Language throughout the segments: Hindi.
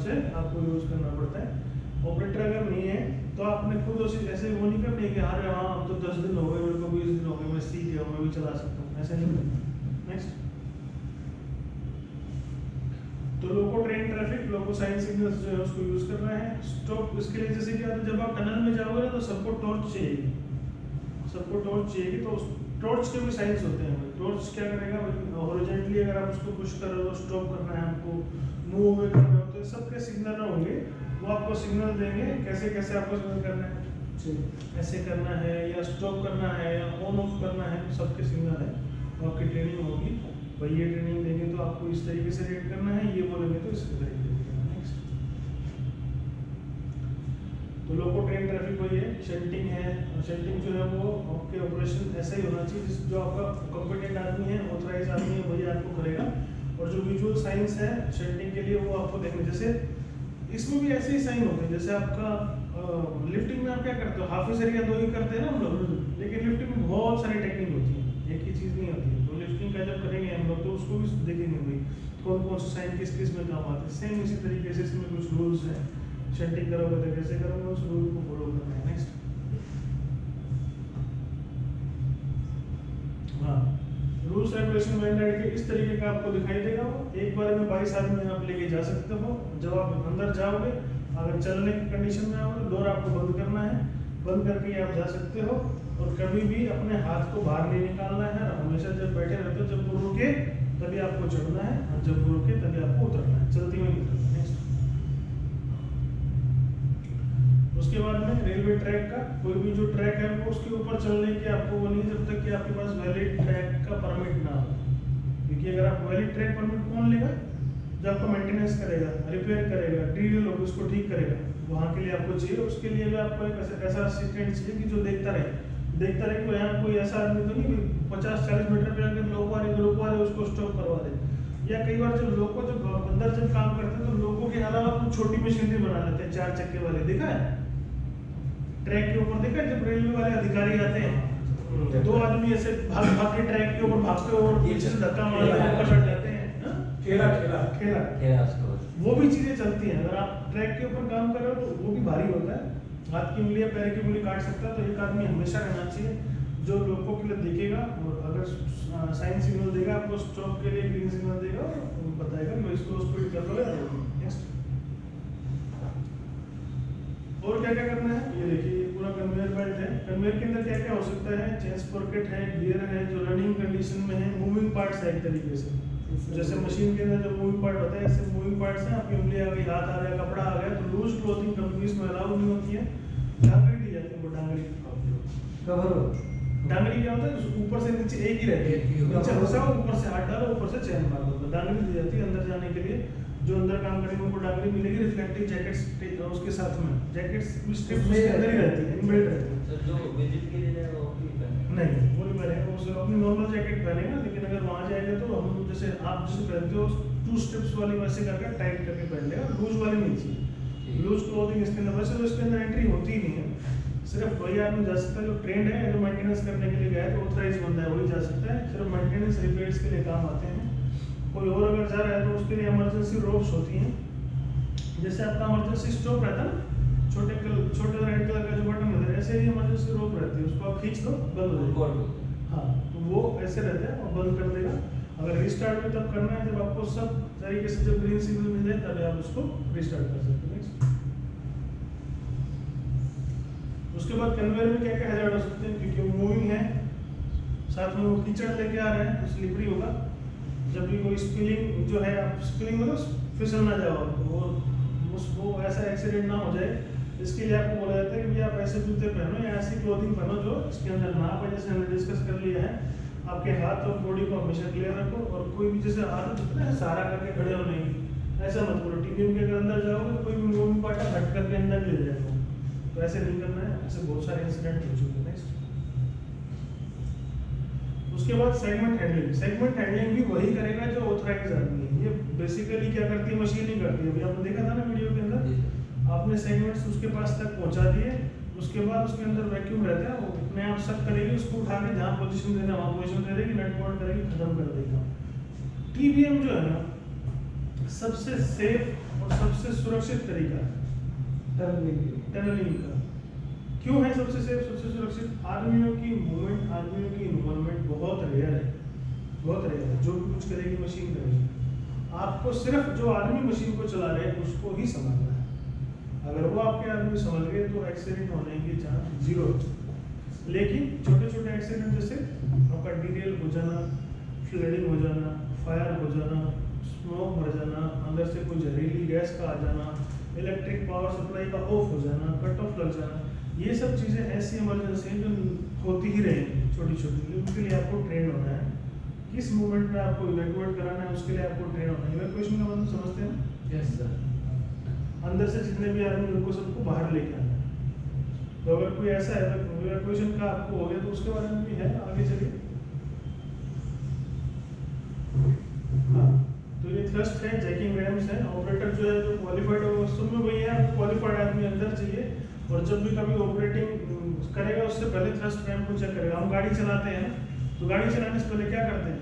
से आपको यूज करना पड़ता है। ऑपरेटर अगर नहीं है तो आपने खुद ऐसे वो नहीं करनी है कि हाँ अब तो 10 दिन हो गए मेरे को, 20 दिन हो गए, मैं सीख गया हूँ, मैं भी चला सकता हूँ, ऐसा नहीं करना। नेक्स्ट, तो लोको ट्रेन ट्रैफिक, लोको साइन सिग्नल्स जो है उसको यूज करना है। स्टॉप, इसके लिए जैसे क्या जब आप टनल में जाओगे ना तो सबको टॉर्च चाहिए, सबको टॉर्च चाहिए। तो टॉर्च के भी साइंस होते हैं। टॉर्च क्या करेगा, हॉरिजॉन्टली अगर आप उसको पुश कर रहे हो, स्टॉप करना है आपको, मूव करना है, तो सबके सिग्नल होंगे, वो आपको सिग्नल देंगे कैसे कैसे आपको सिग्नल करना है, ऐसे करना है या स्टॉप करना है या ऑन ऑफ करना है, सबके सिग्नल है। तो आपकी ट्रेनिंग होगी, भाई ये ट्रेनिंग देंगे तो आपको इस तरीके से रेड करना है, ये बोलेंगे तो इस तरीके से करना है। नेक्स्ट, तो लोको ट्रेन ट्रैफिक वही है। शंटिंग है, शंटिंग जो है वो आपके ऑपरेशन ऐसा ही होना चाहिए, जो आपका कॉम्पिटेंट आदमी है, ऑथराइज आदमी है, वही आपको करेगा। और जो विजुअल साइंस है शंटिंग के लिए वो आपको देखने, जैसे इसमें भी ऐसे ही साइन होते हैं। जैसे आपका लिफ्टिंग में आप क्या करते हो, हाफ एरिया 2 ही करते हैं ना हम लोग, लेकिन लिफ्टिंग में बहुत सारी टेक्निक होती है, एक ही चीज़ नहीं होती है। तो लिफ्टिंग का जब करेंगे हम लोग तो उसको भी देखेंगे भाई कौन कौन से साइन किस किस में काम आते हैं। सेम इसी तरीके से इसमें कुछ रूल्स हैं, शंटिंग करोगे तो कैसे करोगे, उस रूल को फॉलो करना है। नेक्स्ट, हाँ, रूल्स रेगुलेशन मैंडेट के इस तरीके का आपको दिखाई देगा। वो एक बार में 22 आदमी आप लेके जा सकते हो। जब आप अंदर जाओगे, अगर चलने की कंडीशन में आओगे, डोर आपको बंद करना है, बंद करके आप जा सकते हो। और कभी भी अपने हाथ को बाहर नहीं निकालना है। हमेशा जब बैठे रहते हो, जब वो रुके तभी आपको चढ़ना है, और जब वो रुके तभी आपको उतरना है, चलती हुई निकलना है। नेक्स्ट, उसके बाद में रेलवे ट्रैक का, कोई भी जो ट्रैक है वो उसके ऊपर चलने की आपको वो नहीं, जब तक कि आपके पास वैलिड ट्रैक का परमिट ना हो। क्योंकि अगर आप वैलिड ट्रैक परमिट कौन लेगा, जो आपको मेंटेनेंस करेगा, रिपेयर करेगा, डील होगा, उसको ठीक करेगा, वहाँ के लिए आपको चाहिए। उसके लिए भी आपको एक ऐसा असिस्टेंट चाहिए कि जो देखता रहे कि यहाँ कोई ऐसा आदमी तो नहीं 50-40 मीटर पे अगर लोको आ रहे उसको स्टॉप करवा दे। या कई बार जब लोको जब अंदर जब काम करते हैं तो लोगों के अलावा कुछ छोटी मशीनरी बना लेते हैं, 4 चक्के वाले, देखा है ट्रैक के ऊपर, देखा है जब रेलवे वाले अधिकारी आते हैं तो 2 आदमी ऐसे भाग भाग के ट्रैक के ऊपर भागते हो और पीछे से धक्का मारते हैं, पकड़ जाते हैं। खेला वो भी चीजें चलती हैं। अगर आप ट्रैक के ऊपर काम कर रहे हो तो वो भी भारी होता है, हाथ की उंगली या पैर की उंगली काट सकता है। तो एक आदमी हमेशा रहना चाहिए जो लोगों के लिए देखेगा, और अगर साइन सिग्नल देगा आपको स्टॉप के लिए, ग्रीन सिग्नल देगा और बताएगा मैं इसको स्पीड कर लो। नेक्स्ट, और क्या क्या करना है, ये देखिए ये पूरा कन्वेयर बेल्ट है। कन्वेयर के अंदर क्या क्या हो सकता है, चेन स्प्रोकेट है, गियर है जो रनिंग कंडीशन में है, मूविंग पार्ट्स है एक तरीके से। जैसे मशीन के अंदर जो मूविंग पार्ट होता है, ऐसे मूविंग पार्ट्स हैं। आपकी उंगली आ गई, हाथ आ गया, कपड़ा आ गया, तो लूज क्लोथिंग कंपनीज में अलाउ नहीं होती है। डांगरी दी जाती है, वो डांगरी डांगरी क्या होता है, ऊपर से नीचे एक ही रहती है, नीचे घुसाओ, ऊपर से हाथ डालो, ऊपर से चैन मार दो। डांगरी दी जाती है अंदर जाने के लिए। जो अंदर काम करेंगे उनको डांगरी मिलेगी। रिफ्लेक्टिव जैकेट्स उसके साथ में, जैकेट्स स्ट्रिप्स उसके अंदर ही रहती है, इनबिल्ट रहती है। जो विजिट के लिए वो नहीं, वो नहीं पहनेगा, वो सिर्फ अपनी नॉर्मल जैकेट पहनेगा। लेकिन अगर वहाँ जाएगा तो हम जैसे आप जैसे पहनते हो 2 स्ट्रिप्स वाली वैसे करके टाइट करके पहन लेगा, लूज वाली नहीं चाहिए। लूज क्लोथिंग इसके अंदर, वैसे तो इसके अंदर एंट्री होती ही नहीं है, सिर्फ वही आदमी जा सकता है जो ट्रेंड है, जो मेंटेनेंस करने के लिए गया है, तो ऑथराइज बंदा है वही जा सकता है। सिर्फ मेंटेनेंस रिपेयर्स के लिए काम आते हैं। कोई और अगर जा रहा है तो उसके लिए इमरजेंसी रोप्स होती हैं। जैसे आपका इमरजेंसी स्टॉप रहता है ना, छोटे रेड कलर का जो बटन रहता है, ऐसे ही इमरजेंसी रोप रहती है, उसको आप खींच दो, बंद हो जाएगा। हाँ, तो वो ऐसे रहता है और बंद कर देगा। अगर रिस्टार्ट भी तब करना है जब आपको सब तरीके से जब ग्रीन सिग्नल मिल जाए, तभी आप उसको रिस्टार्ट कर सकते हैं। उसके बाद कन्वेयर में क्या क्या हैजार्ड हो सकते हैं, क्योंकि वो मूविंग है, साथ में वो कीचड़ लेके आ रहे हैं तो स्लिपरी होगा। जब भी कोई स्पिलिंग जो है, आप स्पिलिंग मतलब फिसल ना जाओ, तो वो ऐसा एक्सीडेंट ना हो जाए, इसके लिए आपको बोला जाता है कि भैया आप ऐसे जूते पहनो या ऐसी क्लोथिंग पहनो जो इसके अंदर ना पाए। जैसे हमने डिस्कस कर लिया है, आपके हाथ और बॉडी को हमेशा क्लियर रखो। और कोई भी जैसे आदत होता है सहारा करके खड़े हो, नहीं ऐसा मत करो। टीवी के अंदर जाओगे तो कोई भी मूविंग पार्ट हट करके अंदर ले जाएगा, तो ऐसे नहीं करना है। ऐसे बहुत सारे इंसिडेंट हो चुके हैं। नेक्स्ट, उसके बाद सेगमेंट हैंडलिंग। सेगमेंट हैंडलिंग भी वही करेगा जो ऑथराइज आदमी है। ये बेसिकली क्या करती है, मशीन ही करती है। अभी आपने देखा था ना वीडियो के अंदर, आपने सेगमेंट्स उसके पास तक पहुंचा दिए, उसके बाद उसके अंदर वैक्यूम रहता है, वो अपने आप सब करेगी, उसको उठा के जहाँ पोजीशन देना वहाँ पोजीशन दे देगी, नट बोल्ट करेगी, खत्म कर देगा। टीबीएम जो है ना, सबसे सेफ और सबसे सुरक्षित तरीका टनलिंग का। क्यों है सबसे सेफ, सबसे सुरक्षित? आर्मियों की मूवमेंट, आर्मियों की इन्वॉल्वमेंट बहुत रेयर है, बहुत रेयर है। जो भी कुछ करेगी मशीन करेगी। आपको सिर्फ जो आर्मी मशीन को चला रहे हैं उसको ही समझना है। अगर वो आपके आर्मी समझ गए तो एक्सीडेंट होने की चांस जीरो है। लेकिन छोटे छोटे एक्सीडेंट जैसे आपका डीरेल हो जाना, फ्लडिंग हो जाना, फायर हो जाना, स्मोक भर जाना, अंदर से कोई जहरीली गैस का आ जाना, इलेक्ट्रिक पावर सप्लाई का ऑफ हो जाना, कट ऑफ लग जाना, ये सब चीज़ें ऐसी इमरजेंसी हैं जो होती ही रहेंगी छोटी छोटी। उनके लिए आपको ट्रेन होना है। किस मूवमेंट में आपको इवैक्यूएट कराना है उसके लिए आपको ट्रेन होना है। इवैक्यूएशन का मतलब समझते हैं? Yes sir. अंदर से जितने भी आदमी उनको सबको बाहर लेके आना है। तो अगर कोई ऐसा है इवैक्यूएशन का आपको हो गया तो उसके बारे में भी है, आगे चलिए। हाँ, तो ये थ्रस्ट है, जैकिंग रैम्स है। ऑपरेटर जो है जो क्वालिफाइड है वास्तव में वही है, क्वालिफाइड आदमी अंदर चाहिए। और जब भी कभी ऑपरेटिंग करेगा उससे पहले थ्रस्ट रैम्प को चेक करेगा। हम गाड़ी चलाते हैं तो गाड़ी चलाने से पहले क्या करते हैं?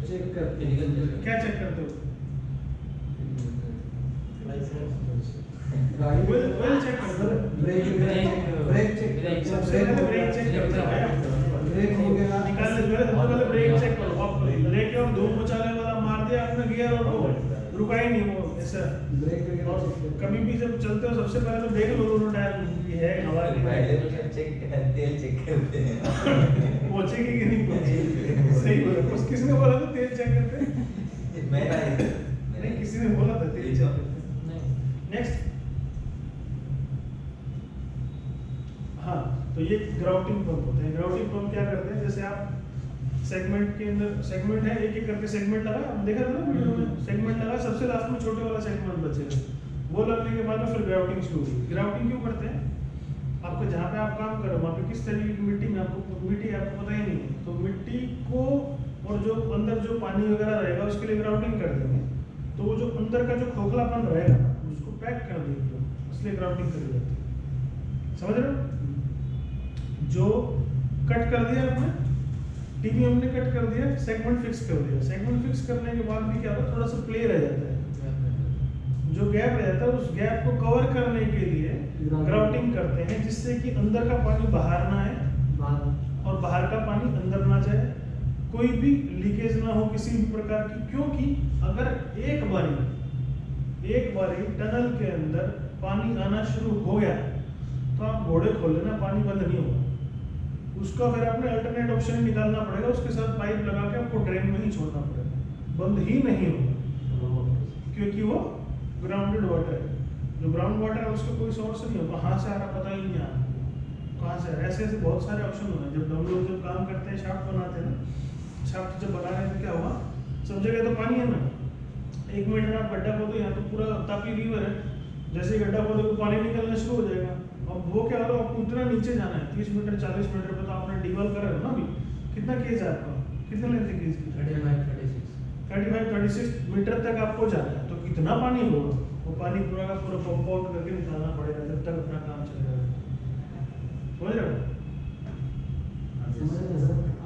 चेक करते हैं। क्या चेक करते हो? गाड़ी ऑयल चेक करते हो, ब्रेक चेक सबसे पहले ब्रेक चेक करते हैं। ब्रेक हो गया निकालने से सबसे पहले ब्रेक चेक करो। आप लेके और धूप मचाने वाला मार दिया आपने गियर और वो रुका ही नहीं, वो ऐसा। ब्रेक और कभी भी जब चलते हो सबसे पहले तो देख लो दोनों टायर ये है हवा की तेल चेक करते हैं। पहुंचेगी कि नहीं पहुंचेगी। सही बोला। उस किसने बोला था तेल चेक करते हैं? नहीं, किसी ने बोला था तेल चेक करते हैं। नेक्स्ट, हाँ, तो ये ग्राउटिंग पंप होते हैं। ग्राउटिंग पंप क्या करते हैं? जैसे आप सेगमेंट के अंदर सेगमेंट है, एक एक करके सेगमेंट लगा, हम देखा था ना वीडियो में, सेगमेंट लगा, सबसे लास्ट में छोटे वाला सेगमेंट बचेगा। वो लगने के बाद में फिर ग्राउटिंग शुरू होगी। ग्राउटिंग क्यों करते हैं? आपको जहाँ पे आप काम करो वहाँ पे किस तरीके की मिट्टी में आपको पता ही नहीं है, तो मिट्टी को और जो अंदर जो पानी वगैरह रहेगा उसके लिए ग्राउटिंग कर देंगे। तो वो जो अंदर का जो खोखलापन रहेगा उसको पैक कर देंगे, इसलिए ग्राउटिंग करी जाती है। समझ रहे हो? जो कट कर दिया आपने, टीवी हमने कट कर दिया, सेगमेंट फिक्स कर दिया। सेगमेंट फिक्स करने के बाद भी क्या होता है, थोड़ा सा प्ले रह जाता है। जो गैप रहता है उस गैप को कवर करने के लिए ग्राउटिंग करते हैं, जिससे कि अंदर का पानी बाहर ना आए और बाहर का पानी अंदर ना जाए, कोई भी लीकेज ना हो किसी भी प्रकार की। क्योंकि अगर एक बारी टनल के अंदर पानी आना शुरू हो गया तो आप घोड़े खोल लेना, पानी बंद नहीं होगा। उसका फिर आपने अल्टरनेट ऑप्शन निकालना पड़ेगा, उसके साथ पाइप लगा के आपको ड्रेन में ही छोड़ना पड़ेगा, बंद ही नहीं होगा, क्योंकि वो ग्राउंडेड वाटर है। जो ग्राउंड वाटर है उसका कोई सोर्स नहीं होगा, कहाँ से आ रहा पता ही नहीं आ रहा, कहाँ से। ऐसे ऐसे बहुत सारे ऑप्शन होते हैं। जब हम लोग जब काम करते हैं, शाफ्ट बनाते हैं ना, शाफ्ट जब बना रहे हैं तो क्या हुआ, सब जगह तो पानी है ना, 1 मिनट में आप गड्ढा खोदो, यहाँ तो पूरा तापी रिवर है, जैसे ही गड्ढा खोदो पानी निकलना शुरू हो जाएगा। अब वो क्या हो रहा है, आपको उतना नीचे जाना है, 30 मीटर 40 मीटर पर, तो आपने डीवल करा है ना अभी, कितना केज है आपका, कितना लेंथ है केज की? 35-36 मीटर तक आपको जाना है, तो कितना पानी होगा, वो पानी पूरा का पूरा पंप आउट करके निकालना पड़ेगा, जब तक अपना काम चलेगा। समझ रहे हो?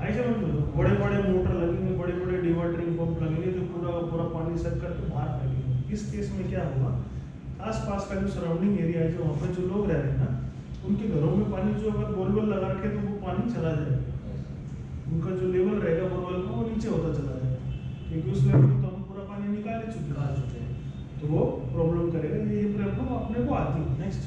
ऐसे मतलब बड़े बड़े मोटर लगेंगे, बड़े बड़े डिवाटरिंग पंप लगेंगे, जो पूरा का पूरा पानी सक करके बाहर फेंकेंगे। इस केस में क्या होगा, आसपास का जो सराउंडिंग एरिया है, जो वहाँ पर जो लोग रह रहे हैं ना, उनके घरों में पानी जो अगर बोरवेल लगा रखे तो वो पानी चला जाएगा, उनका जो लेवल रहेगा बोरवेल का वो नीचे होता चला जाएगा, क्योंकि उस लेवल में तो हम पूरा पानी निकाल चुके हैं, तो वो प्रॉब्लम करेगा। ये प्रॉब्लम अपने को आती है। नेक्स्ट,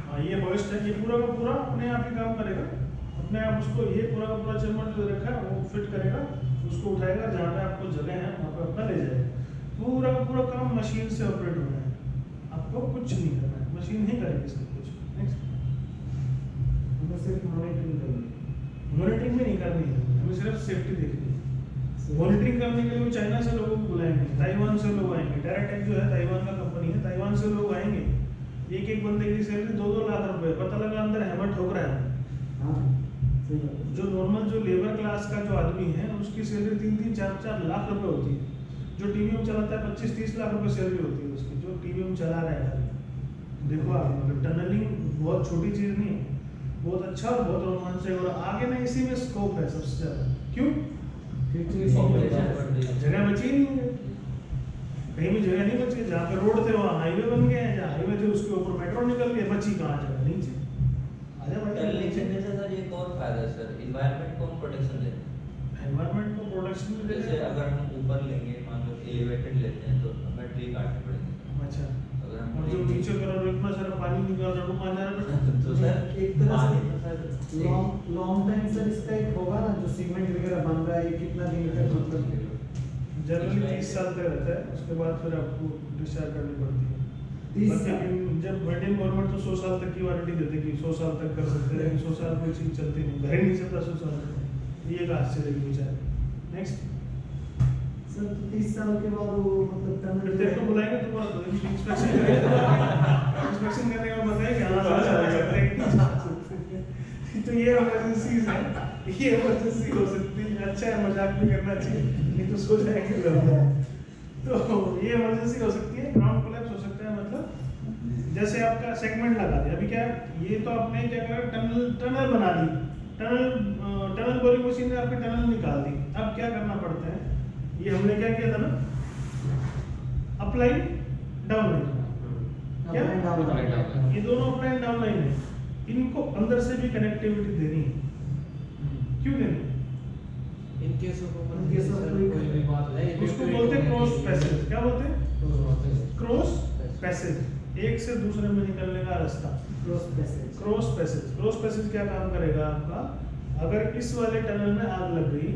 हाँ, ये होस्ट है, ये पूरा का पूरा अपने आप ही काम करेगा, अपने आप उसको, ये पूरा का पूरा चैम्बर जो रखा है वो फिट करेगा, उसको उठाएगा, जहाँ पे आपको जगह है वहाँ पे अपना ले जाएगा। पूरा का पूरा काम मशीन से ऑपरेट होना है, आपको कुछ नहीं करना है, मशीन ही करेगी सब कुछ। नेक्स्ट, हमें सिर्फ मॉनिटरिंग करनी है, मॉनिटरिंग में नहीं करनी है, हमें सिर्फ सेफ्टी देखनी है। मॉनिटरिंग करने के लिए चाइना से लोगों को बुलाएंगे, ताइवान से लोग आएंगे, टेराटेक जो है ताइवान का कंपनी है, ताइवान से लोग आएंगे, एक एक बंदे की सैलरी 2-2 लाख रुपए, पता लगा अंदर हेमट ठोक रहा है। जो नॉर्मल जो लेबर क्लास का जो आदमी है उसकी सैलरी 3-3, 4-4 लाख रुपए होती है। जो टीवी में चलाता है 25-30 लाख रुपए सैलरी होती है उसकी, जो टीवी में चला रहा है। देखो आप, मतलब टनलिंग बहुत छोटी चीज़ नहीं है, बहुत अच्छा और बहुत रोमांचक, और आगे में इसी में स्कोप है सबसे ज़्यादा। क्यों? फिर तो इसी में जगह बची ही नहीं है, कहीं भी जगह नहीं बची। जहाँ पे रोड थे वहाँ हाईवे बन गए हैं, जहाँ हाईवे थे उसके ऊपर मेट्रो निकल गई, बची कहाँ जगह नीचे। आजा भाई टनलिंग नीचे। करने से सर एक और फायदा है सर, एनवायरनमेंट को हम प्रोटेक्शन देते हैं। एनवायरनमेंट को प्रोटेक्शन में जैसे अगर हम ऊपर लेंगे, मान लो एलिवेटेड लेते हैं तो हमें ट्री काटने पड़ेंगे। अच्छा, अगर हम और जो नीचे करो इतना सारा पानी निकाल रहा हूँ माना तो सर एक तरह पानी से तो सर लॉन्ग टाइम सर इसका एक होगा ना, जो सीमेंट वगैरह बन रहा है ये कितना दिन तक मतलब जनरली 30 साल तक रहता है, उसके बाद फिर आपको डिस्चार्ज करनी पड़ती है। 30 बट साल? लेकिन जब इंडियन गवर्नमेंट तो 100 साल तक की वारंटी देती है कि 100 साल तक कर सकते हैं, लेकिन 100 साल कोई चीज चलती नहीं, घर ही नहीं चलता 100 साल तक। ये एक आश्चर्य की विचार है। नेक्स्ट, सर तो 30 साल के बाद वो मतलब फिर टनल तेरे को बुलाएंगे दोबारा तो इंस्पेक्शन करेंगे, इंस्पेक्शन करने का बताएं कि हाँ चल सकते हैं। तो ये इमरजेंसी है, ये इमरजेंसी हो सकती है। अच्छा है, मजाक भी करना चाहिए, नहीं तो सो जाएंगे लोग। तो ये इमरजेंसी हो सकती है, ग्राउंड कोलैप्स हो सकता है। मतलब जैसे आपका सेगमेंट लगा दिया, अभी क्या है, ये तो आपने क्या करा, टनल बना दी, टनल बोरिंग मशीन ने आपकी टनल निकाल दी। अब क्या करना पड़ता है, ये हमने क्या किया था ना, अपलाइन डाउन लाइन, क्या ये दोनों अपलाइन डाउन लाइन है, इनको अंदर से भी कनेक्टिविटी देनी है। क्यों देनी? इन केस ऑफ कोई भी बात है, उसको बोलते हैं क्रॉस पैसेज। क्या बोलते हैं? क्रॉस पैसेज, एक से दूसरे में निकलने का रास्ता, cross passage. Cross passage. Cross passage क्या काम करेगा आपका, अगर इस वाले टनल में आग लग गई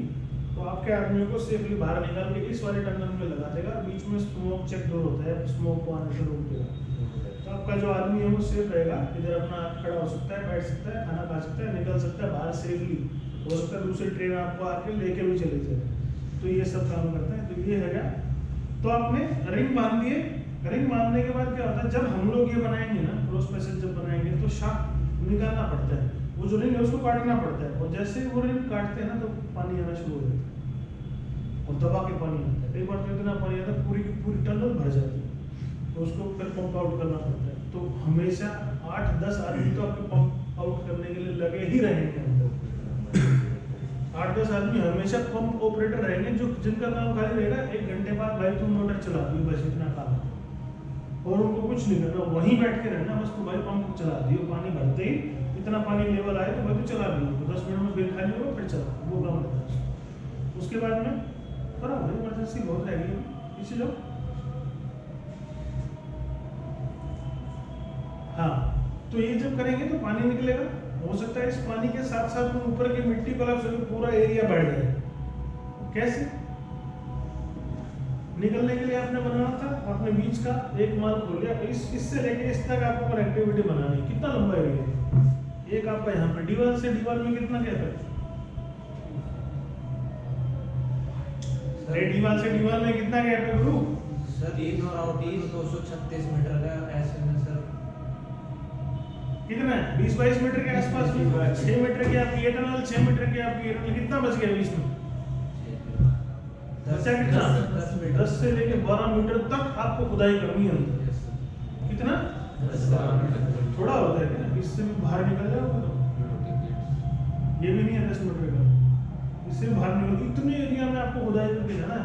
तो आपके आदमी को सेफली बाहर निकाल के इस वाले टनल में लगा देगा, बीच में स्मोक चेक डोर होता है, स्मोक को आने से रोक देगा। तो आपका जो आदमी है वो सेफ रहेगा, इधर अपना खड़ा हो सकता है, बैठ सकता है, खाना खा सकता है, निकल सकता है बाहर सेफली। हो सकता है दूसरी ट्रेन आपको आके लेके भी चले जाए। तो ये सब काम करता है। तो ये है क्या, तो आपने रिंग बांध दिए। रिंग बांधने के बाद क्या होता है, जब हम लोग ये बनाएंगे ना क्रॉस पैसेज जब बनाएंगे तो शाफ्ट निकालना पड़ता है, वो जो रिंग है उसको काटना पड़ता है, और जैसे वो रिंग काटते हैं ना तो पानी आना शुरू हो जाता है, और दबा के पानी आता है। कई बार तो इतना पानी आता है पूरी की पूरी टनल भर जाती है, तो उसको फिर पंप आउट करना पड़ता है। तो हमेशा 8-10 आदमी तो आपके पंप आउट करने के लिए लगे ही रहेंगे। 8-10 आदमी हमेशा पंप ऑपरेटर रहेंगे, जो जिनका काम खाली रहेगा 1 घंटे बाद भाई तुम मोटर चला दी, बस इतना काम है, और उनको कुछ नहीं करना, वहीं बैठ के रहना बस। तो भाई पंप चला दियो, पानी भरते ही इतना पानी लेवल आए तो भाई तो चला दियो, तो 10 मिनट में बिल खाली होगा फिर चला, वो काम रहता है। उसके बाद में थोड़ा भाई इमरजेंसी बहुत रहेगी, पीछे जाओ। हाँ, तो ये जब करेंगे तो पानी निकलेगा, हो सकता है इस पानी के साथ साथ में ऊपर की मिट्टी कोलैप्स होकर पूरा एरिया बढ़ जाए। कैसे निकलने के लिए आपने बनाना था, आपने बीच का एक माल खोल लिया, इससे लेके इस तक आपको कनेक्टिविटी बनानी है। कितना लंबा एरिया है, एक आपका यहाँ पे दीवार से दीवार में कितना गैप है, दीवार से दीवार में कितना गैप है गुरु? सर 3 और आउट 236 मीटर का ऐसे में सर कितना है, 20-22 मीटर के आसपास में। 6 मीटर की आपकी ये टनल, 6 मीटर की आपकी ये टनल, कितना बच गया बीच में? बचा कितना? 10 से लेके 12 मीटर तक आपको खुदाई करनी है अंदर। कितना? थोड़ा होता है क्या, इससे भी बाहर निकल जाओगे तो ये भी नहीं है 10 मीटर का, इससे भी बाहर निकल, इतने एरिया में आपको खुदाई करके जाना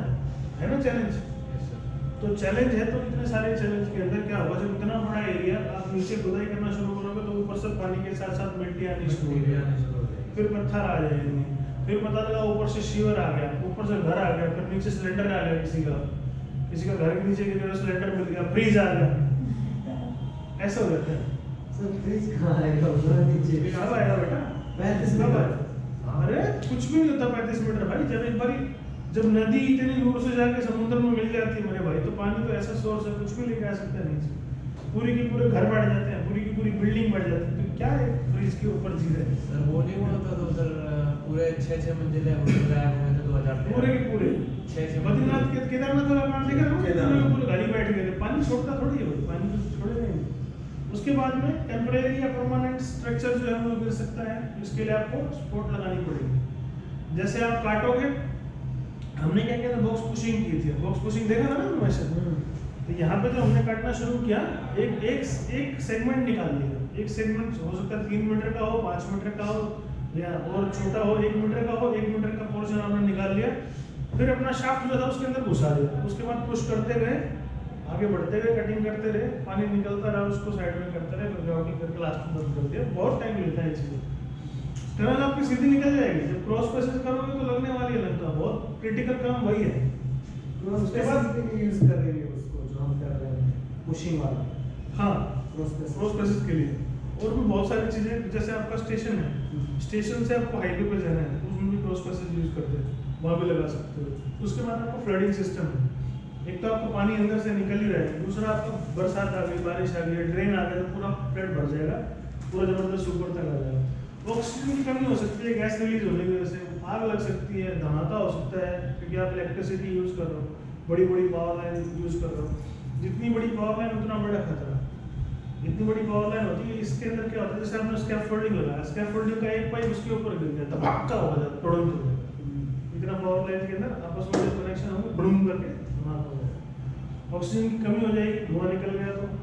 है ना चैलेंज। तो चैलेंज है, तो इतने सारे चैलेंज के अंदर क्या होगा, जब इतना बड़ा एरिया आप नीचे खुदाई करना शुरू करोगे तो ऊपर से पानी के साथ साथ मिट्टी आनी शुरू हो जाएगी, फिर पत्थर आ जाएंगे, फिर पता लगा ऊपर से शिवर आ गया, ऊपर से घर आ गया, फिर नीचे सिलेंडर आ गया, किसी का घर के नीचे की तरफ सिलेंडर मिल गया, फ्रीज आ गया, ऐसा हो जाता है। सर फ्रिज कहाँ आएगा उधर नीचे? कब आएगा बेटा? 35 कब मीटर। आएगा? अरे कुछ भी नहीं होता 35 मीटर भाई। जब एक बारी जब नदी इतनी दूर से जाके समुद्र में मिल जाती है मेरे भाई, तो पानी तो ऐसा सोर्स है, कुछ भी लेके आ सकता है नीचे, पूरी की पूरे घर बढ़ जाते हैं, पूरी की पूरी बिल्डिंग बढ़ जाती है। तो क्या है फ्रिज के ऊपर जी रहे सर वो नहीं हुआ था तो सर पूरे 6 मंजिले होटल गायब हुए थे 2013 पूरे के पूरे 6 बद्रीनाथ के केदारनाथ वाला काम देखा ना, पूरे गाड़ी बैठ गए थे, पानी छोड़ता थोड़ी है भाई, पानी तो छोड़े नहीं। उसके बाद में टेम्परेरी या परमानेंट स्ट्रक्चर जो है वो गिर सकता है, इसके लिए आपको सपोर्ट लगानी पड़ेगी। जैसे आप काटोगे, हमने क्या किया था, बॉक्स पुशिंग की थी, बॉक्स पुशिंग देखा था ना एनिमेशन। तो यहाँ पे जो हमने काटना शुरू किया, एक सेगमेंट निकाल लिया, एक सेगमेंट हो सकता है 3 मीटर का हो, 5 मीटर का हो, या और छोटा हो 1 मीटर का हो, 1 मीटर का पोर्शन आपने निकाल लिया, फिर अपना शाफ्ट जो था उसके अंदर घुसा दिया, उसके बाद पुश करते गए, आगे बढ़ते गए, कटिंग करते रहे, पानी निकलता रहा, उसको साइड में करते रहे, फिर ग्राउंडिंग करके लास्ट में बंद कर दिया। बहुत टाइम लेता है ये चीज़ें। टनल आपकी सीधी निकल जाएगी, जब क्रॉस पैसेज करोगे तो लगने वाली है लंका, बहुत क्रिटिकल काम वही है। उसके बाद यूज कर रही है उसको जो हम कर रहे हैं पुशिंग वाला हाँ, क्रॉस क्रॉस पैसेज के लिए और भी बहुत सारी चीज़ें, जैसे आपका स्टेशन है, स्टेशन से आपको हाईवे पे जाना है, उसमें भी क्रॉस पैसेज यूज करते हैं, वहाँ भी लगा सकते हो। उसके बाद आपका फ्लडिंग सिस्टम है, एक तो आपको पानी अंदर से निकल ही रहा है, दूसरा आपका बरसात आ गई, बारिश आ गई, ड्रेन आ गया तो पूरा फ्लड भर जाएगा, पूरा जबरदस्त ऊपर तक आ जाएगा। ऑक्सीजन की कमी हो सकती है गैस रिलीज होने की वजह से, आग लग सकती है, धमाका हो सकता है क्योंकि आप इलेक्ट्रिसिटी यूज कर रहे हो, बड़ी बड़ी पावर लाइन यूज कर रहे हो। जितनी बड़ी पावर लाइन उतना बड़ा खतरा। इतनी बड़ी पावर लाइन होती है, इसके अंदर क्या होता है, जैसे आपने स्कैफोल्डिंग लगाया, स्कैफोल्डिंग का एक पाइप उसके ऊपर गिर गया, धमाका हो जाता, तुरंत हो जाएगा। इतना पावर लाइन के अंदर आपस में जो कनेक्शन होंगे, बुड़ूम करके धमाका हो जाएगा। ऑक्सीजन की कमी हो जाएगी, धुआं निकल गया तो